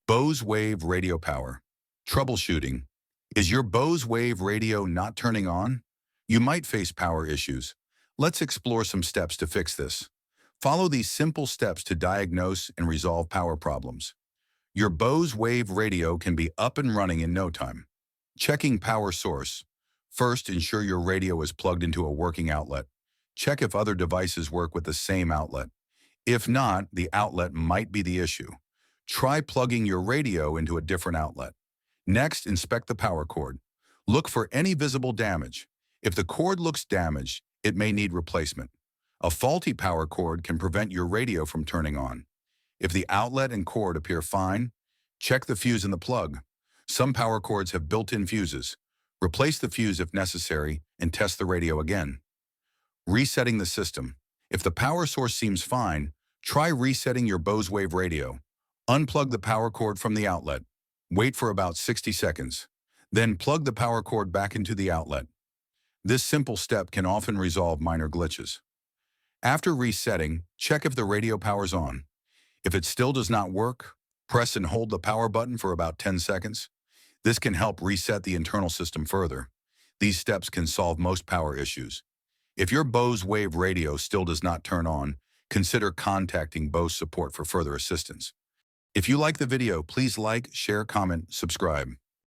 Bose Wave Radio Power. Troubleshooting. Is your Bose Wave radio not turning on? You might face power issues. Let's explore some steps to fix this. Follow these simple steps to diagnose and resolve power problems. Your Bose Wave radio can be up and running in no time. Checking power source. First, ensure your radio is plugged into a working outlet. Check if other devices work with the same outlet. If not, the outlet might be the issue. Try plugging your radio into a different outlet. Next, inspect the power cord. Look for any visible damage. If the cord looks damaged, it may need replacement. A faulty power cord can prevent your radio from turning on. If the outlet and cord appear fine, check the fuse in the plug. Some power cords have built-in fuses. Replace the fuse if necessary and test the radio again. Resetting the system. If the power source seems fine, try resetting your Bose Wave radio. Unplug the power cord from the outlet. Wait for about 60 seconds. Then plug the power cord back into the outlet. This simple step can often resolve minor glitches. After resetting, check if the radio power's on. If it still does not work, press and hold the power button for about 10 seconds. This can help reset the internal system further. These steps can solve most power issues. If your Bose Wave radio still does not turn on, consider contacting Bose support for further assistance. If you like the video, please like, share, comment, subscribe.